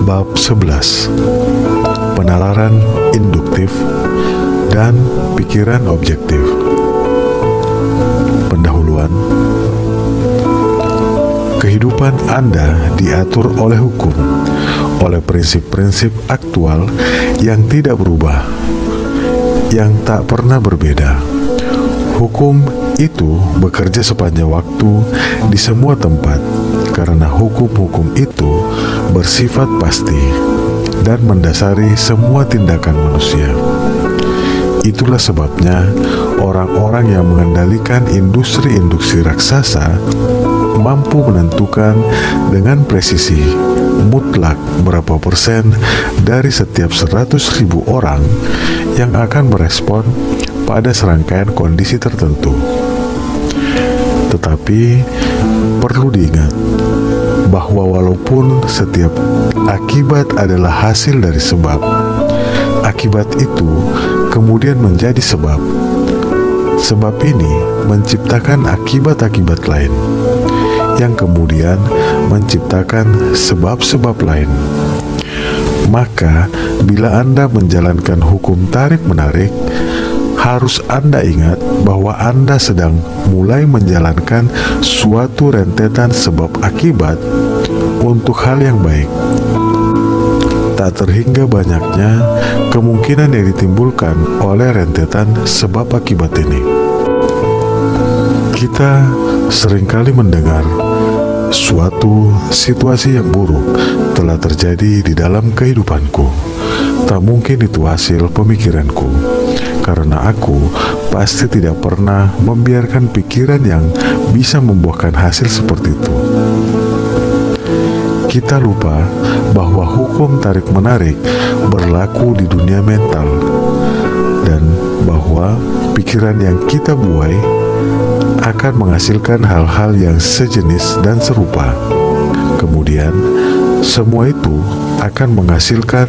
Bab 11. Penalaran induktif dan pikiran objektif. Pendahuluan. Kehidupan Anda diatur oleh hukum, oleh prinsip-prinsip aktual yang tidak berubah, yang tak pernah berbeda. Hukum itu bekerja sepanjang waktu di semua tempat, karena hukum-hukum itu bersifat pasti dan mendasari semua tindakan manusia. Itulah sebabnya orang-orang yang mengendalikan industri-industri raksasa mampu menentukan dengan presisi mutlak berapa persen dari setiap 100.000 orang yang akan merespon pada serangkaian kondisi tertentu. Tetapi perlu diingat bahwa walaupun setiap akibat adalah hasil dari sebab, akibat itu kemudian menjadi sebab. Sebab ini menciptakan akibat-akibat lain, yang kemudian menciptakan sebab-sebab lain. Maka, bila Anda menjalankan hukum tarik-menarik, harus Anda ingat bahwa Anda sedang mulai menjalankan suatu rentetan sebab akibat untuk hal yang baik. Tak terhingga banyaknya kemungkinan yang ditimbulkan oleh rentetan sebab akibat ini. Kita seringkali mendengar suatu situasi yang buruk telah terjadi di dalam kehidupanku. Tak mungkin itu hasil pemikiranku, karena aku pasti tidak pernah membiarkan pikiran yang bisa membuahkan hasil seperti itu. Kita lupa bahwa hukum tarik-menarik berlaku di dunia mental, dan bahwa pikiran yang kita buai akan menghasilkan hal-hal yang sejenis dan serupa. Kemudian, semua itu akan menghasilkan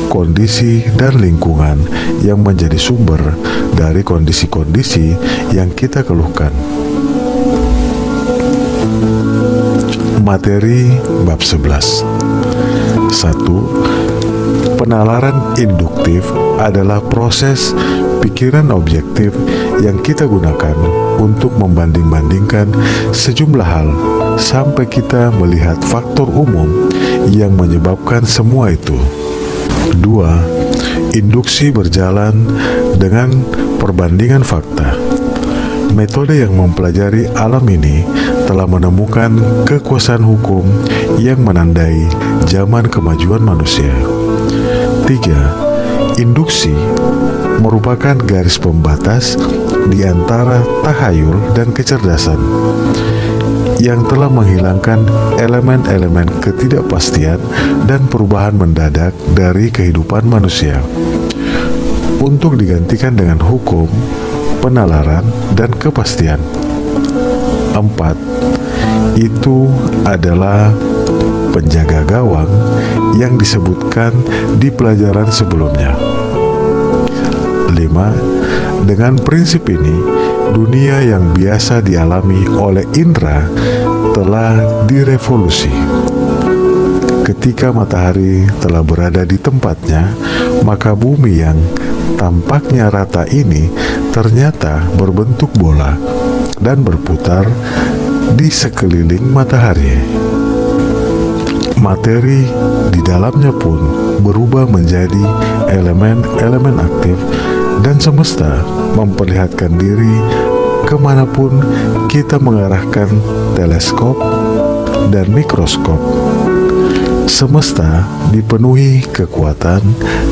kondisi dan lingkungan yang menjadi sumber dari kondisi-kondisi yang kita keluhkan. Materi bab 11. 1. Penalaran induktif adalah proses pikiran objektif yang kita gunakan untuk membanding-bandingkan sejumlah hal sampai kita melihat faktor umum yang menyebabkan semua itu. 2. Induksi berjalan dengan perbandingan fakta. Metode yang mempelajari alam ini telah menemukan kekuasaan hukum yang menandai zaman kemajuan manusia. 3. Induksi merupakan garis pembatas di antara tahayul dan kecerdasan yang telah menghilangkan elemen-elemen ketidakpastian dan perubahan mendadak dari kehidupan manusia, untuk digantikan dengan hukum, penalaran, dan kepastian. 4. Itu adalah penjaga gawang yang disebutkan di pelajaran sebelumnya. 5. Dengan prinsip ini, dunia yang biasa dialami oleh indera telah direvolusi. Ketika matahari telah berada di tempatnya, maka bumi yang tampaknya rata ini ternyata berbentuk bola dan berputar di sekeliling matahari. Materi di dalamnya pun berubah menjadi elemen-elemen aktif, dan semesta memperlihatkan diri kemanapun kita mengarahkan teleskop dan mikroskop. Semesta dipenuhi kekuatan,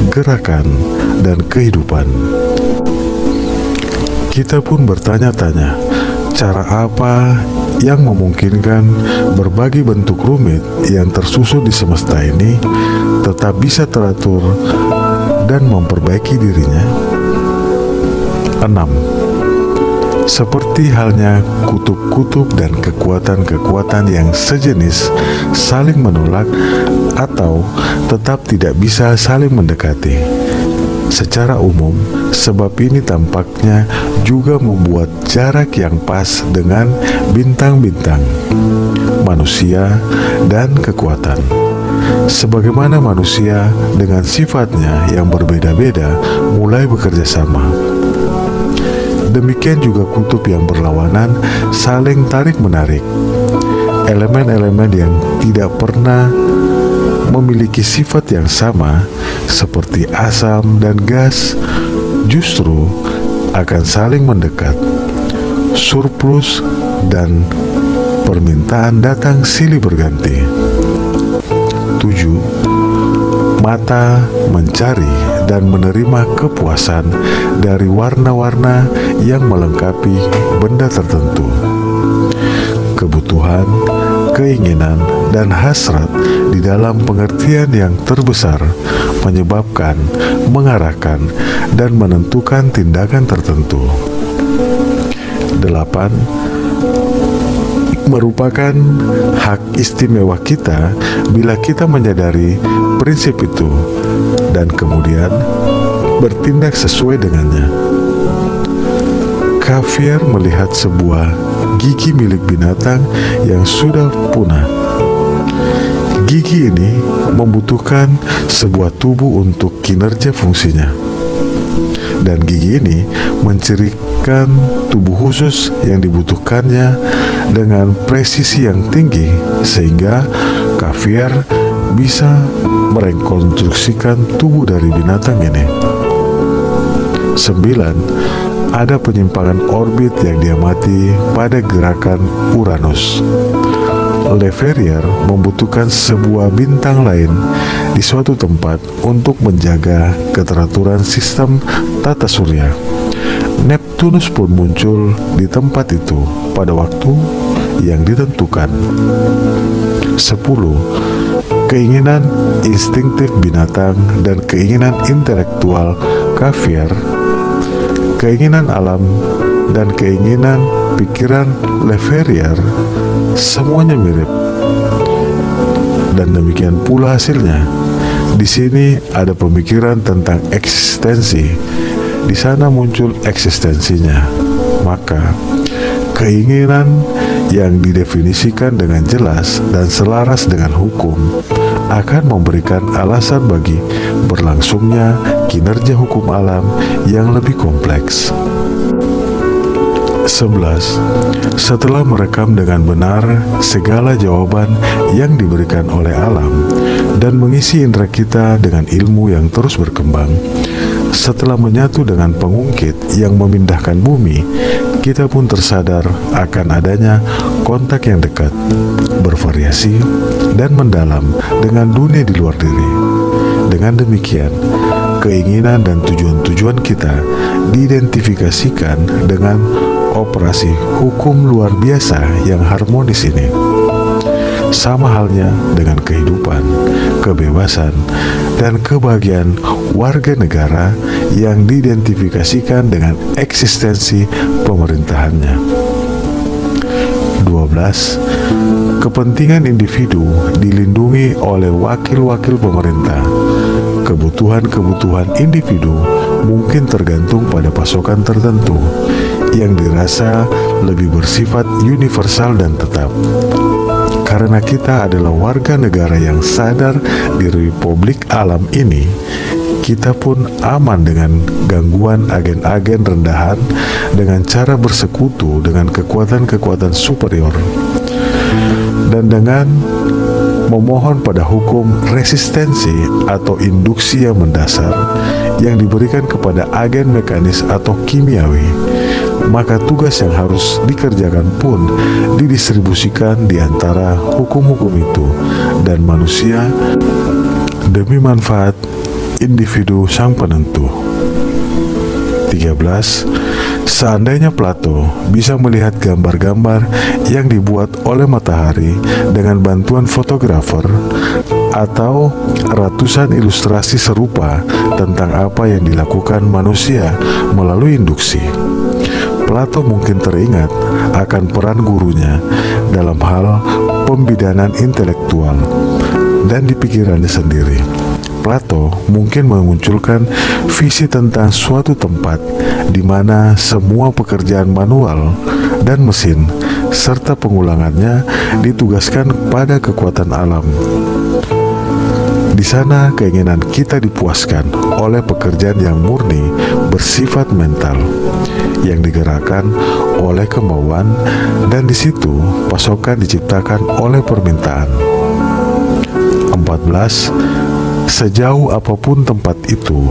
gerakan, dan kehidupan. Kita pun bertanya-tanya, cara apa yang memungkinkan berbagai bentuk rumit yang tersusun di semesta ini tetap bisa teratur dan memperbaiki dirinya? 6. Seperti halnya kutub-kutub dan kekuatan-kekuatan yang sejenis saling menolak atau tetap tidak bisa saling mendekati. Secara umum, sebab ini tampaknya juga membuat jarak yang pas dengan bintang-bintang, manusia, dan kekuatan. sebagaimana manusia dengan sifatnya yang berbeda-beda mulai bekerja sama. Demikian juga kutub yang berlawanan saling tarik-menarik. Elemen-elemen yang tidak pernah memiliki sifat yang sama, seperti asam dan gas, justru akan saling mendekat. Surplus dan permintaan datang silih berganti. 7. Mata mencari dan menerima kepuasan dari warna-warna yang melengkapi benda tertentu. Kebutuhan, keinginan, dan hasrat di dalam pengertian yang terbesar menyebabkan, mengarahkan, dan menentukan tindakan tertentu. 8. Merupakan hak istimewa kita bila kita menyadari prinsip itu dan kemudian bertindak sesuai dengannya. Xavier melihat sebuah gigi milik binatang yang sudah punah. Gigi ini membutuhkan sebuah tubuh untuk kinerja fungsinya, dan gigi ini mencirikan tubuh khusus yang dibutuhkannya dengan presisi yang tinggi, sehingga Xavier bisa merekonstruksikan tubuh dari binatang ini. 9. Ada penyimpangan orbit yang diamati pada gerakan Uranus. Le Verrier membutuhkan sebuah bintang lain di suatu tempat untuk menjaga keteraturan sistem tata surya. Neptunus pun muncul di tempat itu pada waktu yang ditentukan. 10. Keinginan instingtif binatang dan keinginan intelektual Xavier, keinginan alam dan keinginan pikiran Le Verrier semuanya mirip, dan demikian pula hasilnya. Di sini ada pemikiran tentang eksistensi, di sana muncul eksistensinya. Maka keinginan yang didefinisikan dengan jelas dan selaras dengan hukum akan memberikan alasan bagi berlangsungnya kinerja hukum alam yang lebih kompleks. 11. Setelah merekam dengan benar segala jawaban yang diberikan oleh alam dan mengisi indera kita dengan ilmu yang terus berkembang, setelah menyatu dengan pengungkit yang memindahkan bumi, kita pun tersadar akan adanya kontak yang dekat, bervariasi, dan mendalam dengan dunia di luar diri. Dengan demikian, keinginan dan tujuan-tujuan kita diidentifikasikan dengan operasi hukum luar biasa yang harmonis ini. Sama halnya dengan kehidupan, kebebasan, dan kebahagiaan warga negara yang diidentifikasikan dengan eksistensi pemerintahannya. 12. Kepentingan individu dilindungi oleh wakil-wakil pemerintah. Kebutuhan-kebutuhan individu mungkin tergantung pada pasokan tertentu yang dirasa lebih bersifat universal dan tetap. Karena kita adalah warga negara yang sadar di republik alam ini, kita pun aman dengan gangguan agen-agen rendahan dengan cara bersekutu dengan kekuatan-kekuatan superior. Dan dengan memohon pada hukum resistensi atau induksi yang mendasar yang diberikan kepada agen mekanis atau kimiawi, maka tugas yang harus dikerjakan pun didistribusikan di antara hukum-hukum itu dan manusia demi manfaat individu sang penentu. 13. Seandainya Plato bisa melihat gambar-gambar yang dibuat oleh matahari dengan bantuan fotografer atau ratusan ilustrasi serupa tentang apa yang dilakukan manusia melalui induksi, Plato mungkin teringat akan peran gurunya dalam hal pembidanan intelektual, dan di pikirannya sendiri Plato mungkin memunculkan visi tentang suatu tempat di mana semua pekerjaan manual dan mesin serta pengulangannya ditugaskan pada kekuatan alam. Di sana keinginan kita dipuaskan oleh pekerjaan yang murni bersifat mental, yang digerakkan oleh kemauan, dan di situ pasokan diciptakan oleh permintaan. 14. Sejauh apapun tempat itu,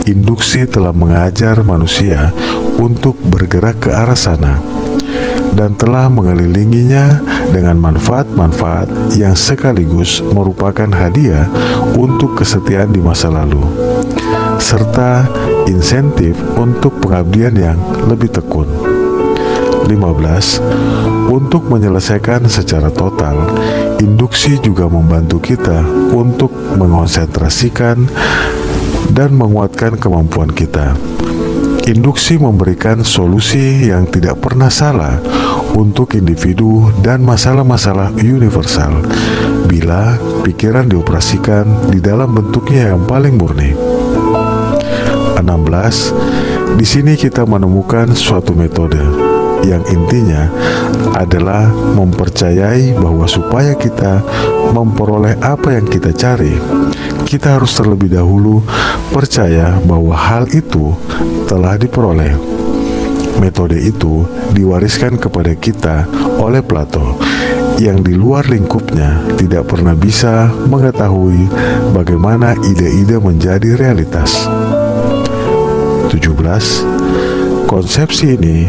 induksi telah mengajar manusia untuk bergerak ke arah sana dan telah mengelilinginya dengan manfaat-manfaat yang sekaligus merupakan hadiah untuk kesetiaan di masa lalu, serta insentif untuk pengabdian yang lebih tekun. 15. Untuk menyelesaikan secara total, induksi juga membantu kita untuk mengonsentrasikan dan menguatkan kemampuan kita. Induksi memberikan solusi yang tidak pernah salah untuk individu dan masalah-masalah universal bila pikiran dioperasikan di dalam bentuknya yang paling murni. 16. Di sini kita menemukan suatu metode yang intinya adalah mempercayai bahwa supaya kita memperoleh apa yang kita cari, kita harus terlebih dahulu percaya bahwa hal itu telah diperoleh. Metode itu diwariskan kepada kita oleh Plato, yang di luar lingkupnya tidak pernah bisa mengetahui bagaimana ide-ide menjadi realitas. 17. Konsepsi ini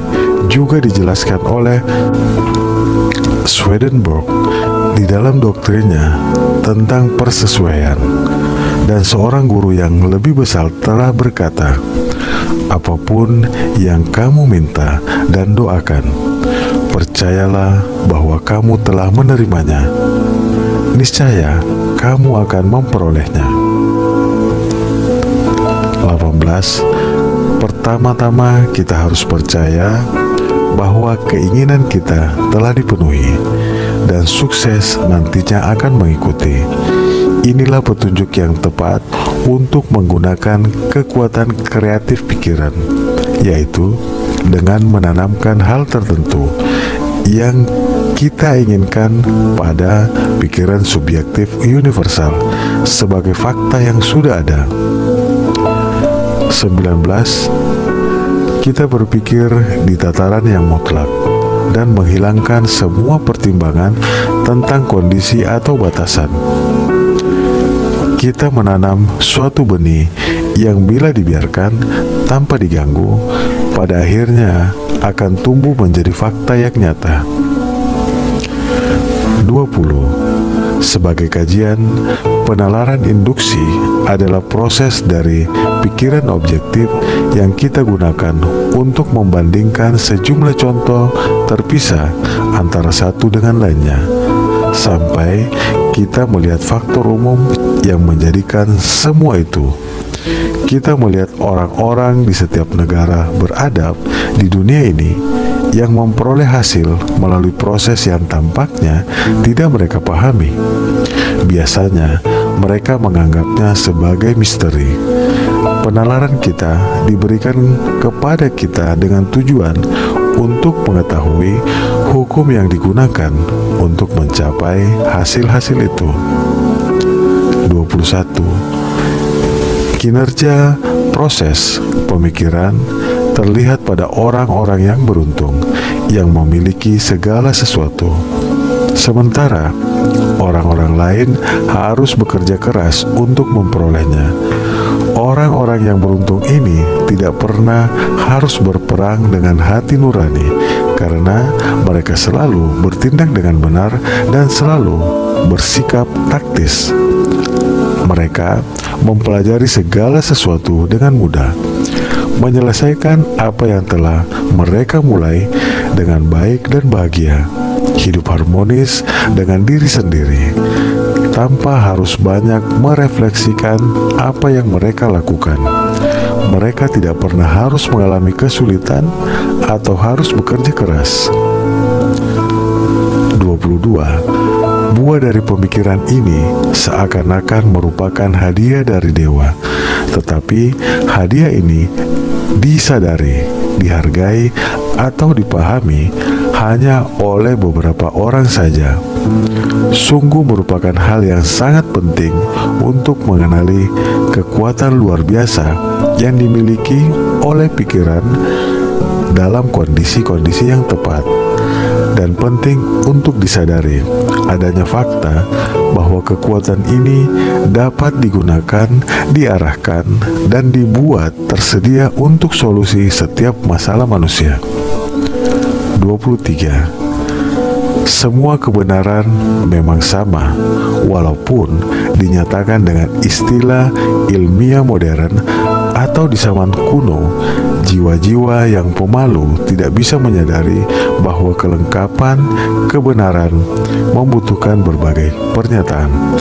juga dijelaskan oleh Swedenborg di dalam doktrinnya tentang persesuaian, dan seorang guru yang lebih besar telah berkata, apapun yang kamu minta dan doakan, percayalah bahwa kamu telah menerimanya, niscaya kamu akan memperolehnya. 18. Pertama-tama kita harus percaya bahwa keinginan kita telah dipenuhi dan sukses nantinya akan mengikuti. Inilah petunjuk yang tepat untuk menggunakan kekuatan kreatif pikiran, yaitu dengan menanamkan hal tertentu yang kita inginkan pada pikiran subjektif universal sebagai fakta yang sudah ada. 19. Kita berpikir di tataran yang mutlak dan menghilangkan semua pertimbangan tentang kondisi atau batasan. Kita menanam suatu benih yang bila dibiarkan tanpa diganggu, pada akhirnya akan tumbuh menjadi fakta yang nyata. 20. Sebagai kajian, penalaran induksi adalah proses dari pikiran objektif yang kita gunakan untuk membandingkan sejumlah contoh terpisah antara satu dengan lainnya, sampai kita melihat faktor umum yang menjadikan semua itu. Kita melihat orang-orang di setiap negara beradab di dunia ini yang memperoleh hasil melalui proses yang tampaknya tidak mereka pahami. Biasanya mereka menganggapnya sebagai misteri. Penalaran kita diberikan kepada kita dengan tujuan untuk mengetahui hukum yang digunakan untuk mencapai hasil-hasil itu. 21. Kinerja proses pemikiran terlihat pada orang-orang yang beruntung, yang memiliki segala sesuatu, sementara orang-orang lain harus bekerja keras untuk memperolehnya. Orang-orang yang beruntung ini tidak pernah harus berperang dengan hati nurani, karena mereka selalu bertindak dengan benar dan selalu bersikap taktis. Mereka mempelajari segala sesuatu dengan mudah, menyelesaikan apa yang telah mereka mulai dengan baik dan bahagia, hidup harmonis dengan diri sendiri, tanpa harus banyak merefleksikan apa yang mereka lakukan. Mereka tidak pernah harus mengalami kesulitan atau harus bekerja keras. 22. Buah dari pemikiran ini seakan-akan merupakan hadiah dari dewa, tetapi hadiah ini disadari, dihargai, atau dipahami hanya oleh beberapa orang saja. Sungguh merupakan hal yang sangat penting untuk mengenali kekuatan luar biasa yang dimiliki oleh pikiran dalam kondisi-kondisi yang tepat. Dan penting untuk disadari adanya fakta bahwa kekuatan ini dapat digunakan, diarahkan, dan dibuat tersedia untuk solusi setiap masalah manusia. 23. Semua kebenaran memang sama, walaupun dinyatakan dengan istilah ilmiah modern atau di zaman kuno. Jiwa-jiwa yang pemalu tidak bisa menyadari bahwa kelengkapan kebenaran membutuhkan berbagai pernyataan,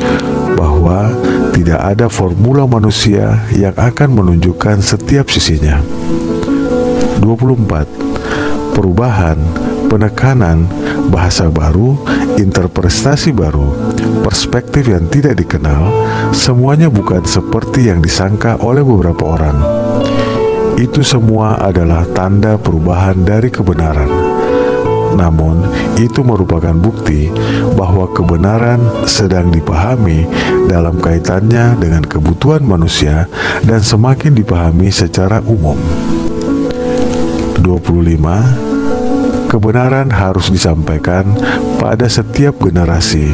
bahwa tidak ada formula manusia yang akan menunjukkan setiap sisinya. 24. Perubahan, penekanan, bahasa baru, interpretasi baru, perspektif yang tidak dikenal, semuanya bukan seperti yang disangka oleh beberapa orang. Itu semua adalah tanda perubahan dari kebenaran. Namun, itu merupakan bukti bahwa kebenaran sedang dipahami dalam kaitannya dengan kebutuhan manusia dan semakin dipahami secara umum. 25. Kebenaran harus disampaikan pada setiap generasi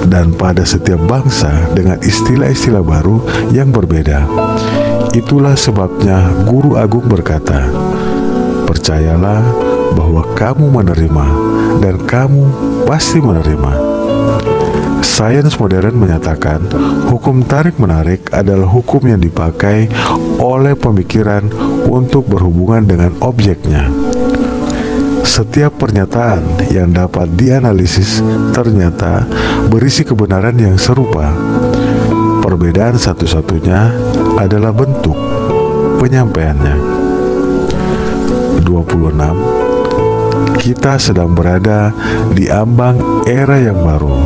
dan pada setiap bangsa dengan istilah-istilah baru yang berbeda. Itulah sebabnya Guru Agung berkata, "Percayalah bahwa kamu menerima dan kamu pasti menerima." Sains modern menyatakan hukum tarik-menarik adalah hukum yang dipakai oleh pemikiran untuk berhubungan dengan objeknya. Setiap pernyataan yang dapat dianalisis ternyata berisi kebenaran yang serupa. Perbedaan satu-satunya adalah bentuk penyampaiannya. 26. Kita sedang berada di ambang era yang baru.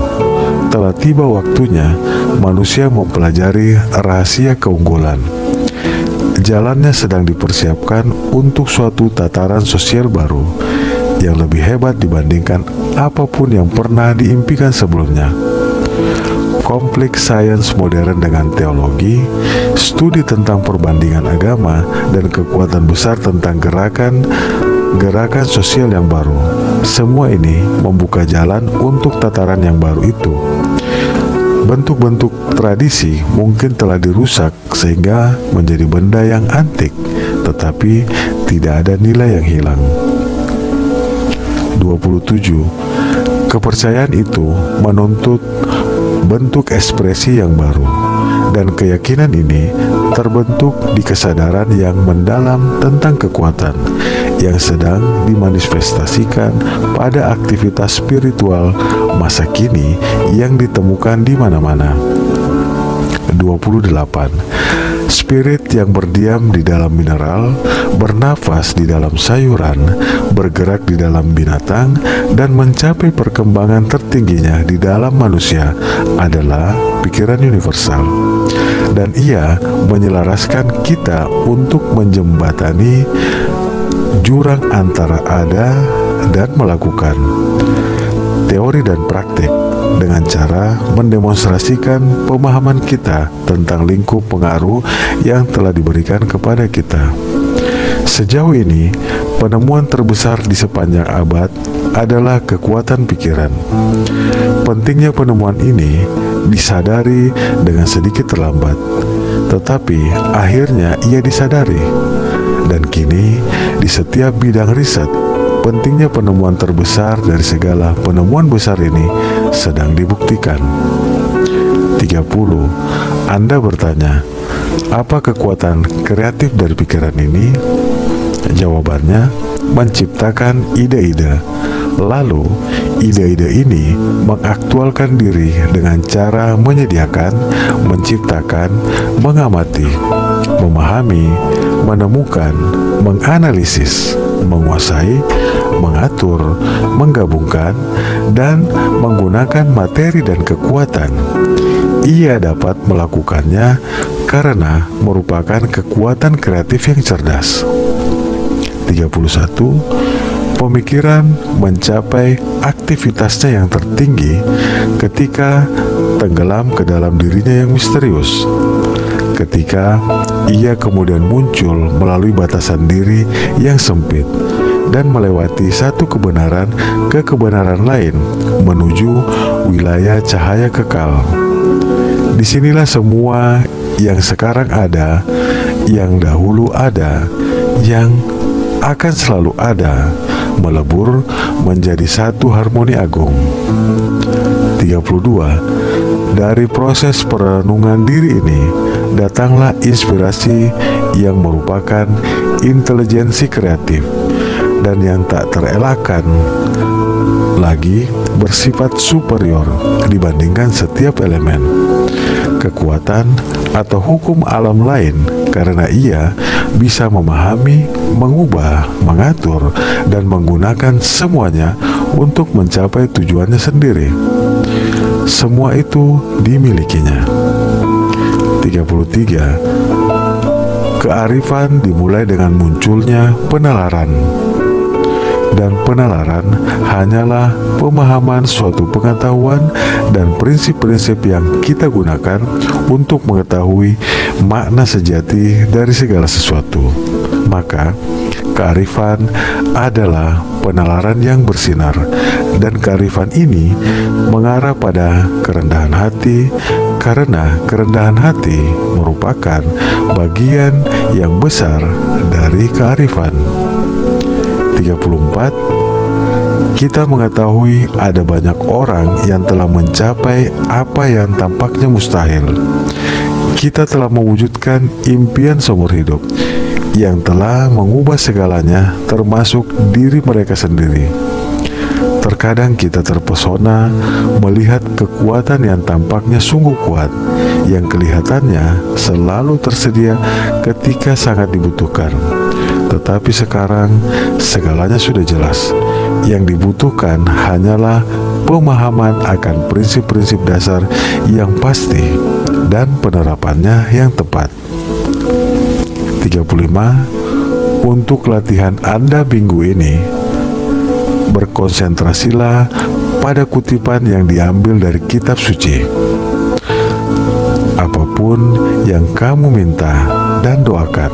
Telah tiba waktunya manusia mempelajari rahasia keunggulan. Jalannya sedang dipersiapkan untuk suatu tataran sosial baru yang lebih hebat dibandingkan apapun yang pernah diimpikan sebelumnya. Konflik sains modern dengan teologi, studi tentang perbandingan agama, dan kekuatan besar tentang gerakan sosial yang baru. Semua ini membuka jalan untuk tataran yang baru itu. Bentuk-bentuk tradisi mungkin telah dirusak sehingga menjadi benda yang antik, tetapi tidak ada nilai yang hilang. 27. Kepercayaan itu menuntut bentuk ekspresi yang baru, dan keyakinan ini terbentuk di kesadaran yang mendalam tentang kekuatan yang sedang dimanifestasikan pada aktivitas spiritual masa kini yang ditemukan di mana-mana. 28. Spirit yang berdiam di dalam mineral, bernafas di dalam sayuran, bergerak di dalam binatang, dan mencapai perkembangan tertingginya di dalam manusia adalah pikiran universal. Dan ia menyelaraskan kita untuk menjembatani jurang antara ada dan melakukan, teori dan praktik, dengan cara mendemonstrasikan pemahaman kita tentang lingkup pengaruh yang telah diberikan kepada kita. Sejauh ini, penemuan terbesar di sepanjang abad adalah kekuatan pikiran. Pentingnya penemuan ini disadari dengan sedikit terlambat, tetapi akhirnya ia disadari. Dan kini, di setiap bidang riset, pentingnya penemuan terbesar dari segala penemuan besar ini sedang dibuktikan. 30. Anda bertanya, apa kekuatan kreatif dari pikiran ini? Jawabannya, menciptakan ide-ide. Lalu, ide-ide ini mengaktualkan diri dengan cara menyediakan, menciptakan, mengamati, memahami, menemukan, menganalisis, menguasai, mengatur, menggabungkan, dan menggunakan materi dan kekuatan. Ia dapat melakukannya karena merupakan kekuatan kreatif yang cerdas. 31. Pemikiran mencapai aktivitasnya yang tertinggi ketika tenggelam ke dalam dirinya yang misterius. Ketika ia kemudian muncul melalui batasan diri yang sempit dan melewati satu kebenaran ke kebenaran lain menuju wilayah cahaya kekal. Disinilah semua yang sekarang ada, yang dahulu ada, yang akan selalu ada, melebur menjadi satu harmoni agung. 32. Dari proses perenungan diri ini datanglah inspirasi yang merupakan intelijensi kreatif dan yang tak terelakkan lagi bersifat superior dibandingkan setiap elemen, kekuatan atau hukum alam lain, karena ia bisa memahami, mengubah, mengatur, dan menggunakan semuanya untuk mencapai tujuannya sendiri. Semua itu dimilikinya. 33. Kearifan dimulai dengan munculnya penalaran. Dan penalaran hanyalah pemahaman suatu pengetahuan dan prinsip-prinsip yang kita gunakan untuk mengetahui makna sejati dari segala sesuatu. Maka kearifan adalah penalaran yang bersinar, dan kearifan ini mengarah pada kerendahan hati, karena kerendahan hati merupakan bagian yang besar dari kearifan. 34. Kita mengetahui ada banyak orang yang telah mencapai apa yang tampaknya mustahil. Kita telah mewujudkan impian seumur hidup yang telah mengubah segalanya, termasuk diri mereka sendiri. Terkadang kita terpesona melihat kekuatan yang tampaknya sungguh kuat, yang kelihatannya selalu tersedia ketika sangat dibutuhkan. Tetapi sekarang segalanya sudah jelas. Yang dibutuhkan hanyalah pemahaman akan prinsip-prinsip dasar yang pasti dan penerapannya yang tepat. 35. Untuk latihan Anda minggu ini, berkonsentrasilah pada kutipan yang diambil dari kitab suci. Apapun yang kamu minta dan doakan,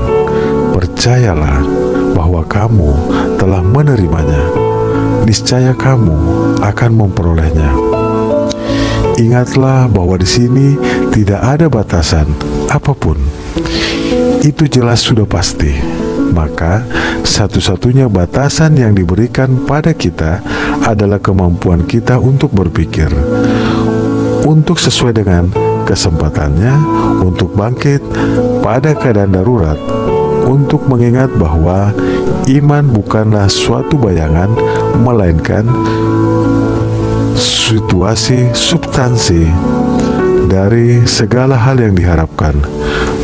percayalah bahwa kamu telah menerimanya. Niscaya kamu akan memperolehnya. Ingatlah bahwa di sini tidak ada batasan apapun. Itu jelas sudah pasti. Maka satu-satunya batasan yang diberikan pada kita adalah kemampuan kita untuk berpikir, untuk sesuai dengan kesempatannya, untuk bangkit pada keadaan darurat, untuk mengingat bahwa iman bukanlah suatu bayangan, melainkan situasi substansi dari segala hal yang diharapkan,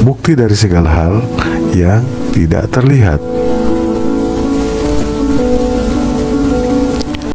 bukti dari segala hal yang tidak terlihat.